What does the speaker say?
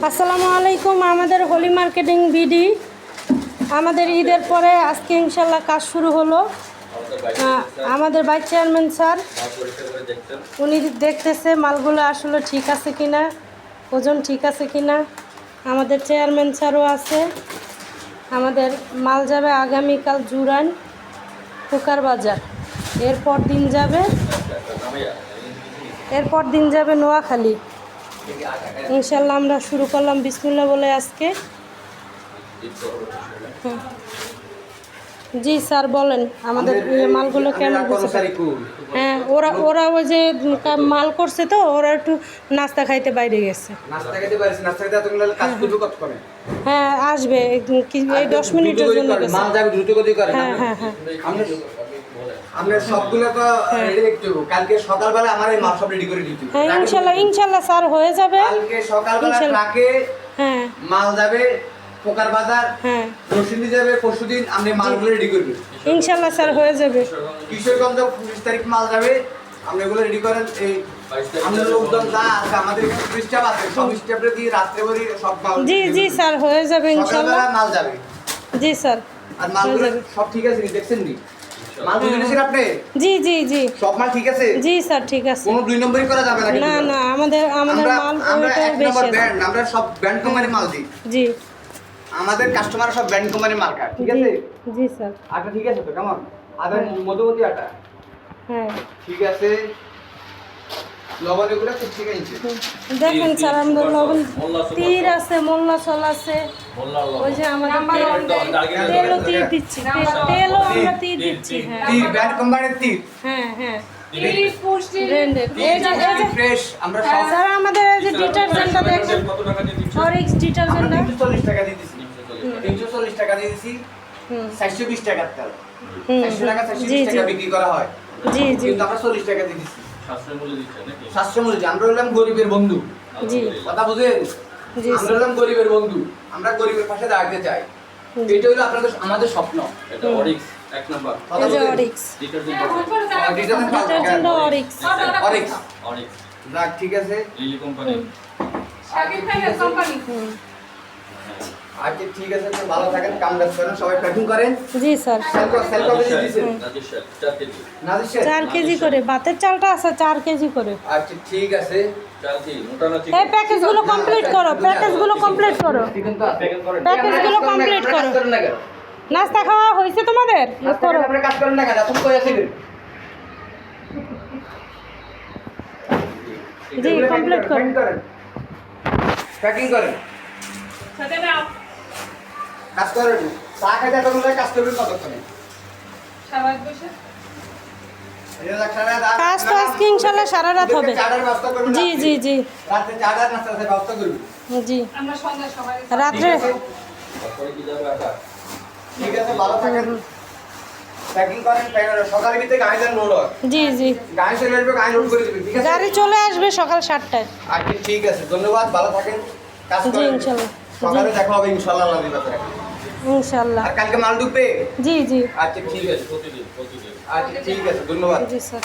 আসসালামু আলাইকুম। আমাদের হোলি মার্কেটিং বিডি আমাদের ঈদের পরে আজকে ইনশাল্লাহ কাজ শুরু হলো। আমাদের ভাইস চেয়ারম্যান স্যার উনি দেখতেছে মালগুলো আসলে ঠিক আছে কিনা, ওজন ঠিক আছে কিনা। আমাদের চেয়ারম্যান স্যারও আছে। আমাদের মাল যাবে আগামীকাল জুরাইন কুকার বাজার, এরপর দিন যাবে নোয়াখালী। ইনশাল্লাহ আমরা শুরু করলাম বিসমিল্লাহ বলে আজকে। জি স্যার বলেন, আমাদের মালগুলো কেমন বুঝছে? হ্যাঁ, ওরা ওই যে মাল করছে তো ওরা একটু নাস্তা খাইতে বাইরে গেছে। হ্যাঁ আসবে এই 10 মিনিটের জন্য। হ্যাঁ হ্যাঁ হ্যাঁ আমরা সবগুলো তো রেডি দেখতে হবে। কালকে সকালবেলা আমার এই মাল সব রেডি করে দিতে হবে। হ্যাঁ ইনশাআল্লাহ স্যার হয়ে যাবে। কালকে সকালবেলা ট্রাকে হ্যাঁ মাল যাবে পোকার বাজার, হ্যাঁ পরশুদিন যাবে, পরশুদিন আমরা মালগুলো রেডি করব। ইনশাআল্লাহ স্যার হয়ে যাবে। কিশোরগঞ্জ 19 তারিখ মাল যাবে, আমরা এগুলো রেডি করেন। এই আমরা লোকজন যা আছে আমাদের এখানে স্টাফ আছে, সব স্টাফরে দিয়ে রাত্রে ভরি সব মাল। জি স্যার হয়ে যাবে ইনশাআল্লাহ। সকালবেলা মাল যাবে। জি স্যার। আর মালগুলো সব ঠিক আছে নি? দেখছেন নি মাল বুঝে নিয়েছেন আপনি? জি সব মাল ঠিক আছে? জি স্যার ঠিক আছে। কোনো দুই নম্বরই করা যাবে না। না আমাদের মাল আমরা ওইটা এক বেশি নম্বর আছে। ব্র্যান্ড, আমরা সব ব্র্যান্ড কোম্পানির মাল দিই। জি আমাদের কাস্টমার সব ব্র্যান্ড কোম্পানির মাল খায়, ঠিক আছে? জি স্যার। আটা ঠিক আছে তো? কেমন আটা? মধুমতি আটা হ্যাঁ ঠিক আছে। লবণ এগুলো খুব ঠিক আছে। দেখেন স্যার, আমাদের লবণ তীর আছে, মোল্লা চল আছে। ওই যে আমাদের তেলও তীর দিচ্ছি, তেলও আমরা তীর দিচ্ছি। হ্যাঁ তীর ব্র্যান্ড কোম্পানির তীর। হ্যাঁ ব্র্যান্ডেড। এই যে ফ্রেশ আমরা সব। স্যার আমাদের এই যে ডিটারজেন্টটা দেখেন, অরিক্স ডিটারজেন্টটা 340 টাকা দিয়ে দিছি। 340 টাকা দিয়ে দিছি। 420 টাকার তেল। 400 টাকা 420 টাকা বিক্রি করা হয়। জি কিন্তু আমরা 40 টাকা দিয়ে দিছি। সাশ্রয় মূল্যে আমরা হলাম গরিবের বন্ধু। জি কথা বুঝেন? জি আমরা হলাম গরিবের বন্ধু, আমরা গরিবের পাশে দাঁড়াতে চাই। এটা হলো আপনাদের আমাদের স্বপ্ন। এটা অরিক্স এক নাম্বার এই যে অরিক্স ডিটারজেন্ট, অরিক্স অরিক্স যাক ঠিক আছে। লিলি কোম্পানি শাকিব ভাইয়ের কোম্পানি। আচ্ছা ঠিক আছে, তো ভালো থাকেন, কাম কাজ করেন, সবাই প্যাকিং করেন। জি স্যার। সেল করে দিয়েছেন রাজেশ স্যার 4 কেজি 4 কেজি করে ভাতের চালটা আছে, 4 কেজি করে। আচ্ছা ঠিক আছে। 4 কেজি মোটা না এই প্যাকেজগুলো কমপ্লিট করো, প্যাকেজগুলো কমপ্লিট করো, কিন্তু প্যাকিং করেন। প্যাকেজগুলো কমপ্লিট করো। নাস্তা খাওয়া হয়েছে তোমাদের? করো। আপনি কাজ করেন না কেন? তুমি কই আছেন? জি কমপ্লিট করো। প্যাকিং করেন, কাজ করেন। চা খাইতে তোমরা কাজ করবেন কতক্ষণে? কাজ তো আজকে ইনশাআল্লাহ সারা রাত হবে। জি রাতে চাটার নাস্তার ব্যবস্থা করবেন। জি আমরা সন্ধ্যা সবাই রাত্রে। তারপরে কি যাবে আটা? ঠিক আছে, ভালো থাকেন, প্যাকিং করেন। সকালে ভিতরে গাড়ি দেন লোড হয়। জি গাড়ি চলে আসবে, গাড়ি লোড করে দিবেন, ঠিক আছে? গাড়ি চলে আসবে সকাল 7টায়। আচ্ছা ঠিক আছে, ধন্যবাদ, ভালো থাকেন, কাজ জি করেন। ইনশাআল্লাহ। সকালে দেখা হবে ইনশাআল্লাহ আল্লাহর ইবাদতে। ইনশাআল্লাহ। আর কালকে মাল ঢুকবে? জি আচ্ছা ঠিক আছে, প্রতিদিন আচ্ছা ঠিক আছে, ধন্যবাদ। জি স্যার।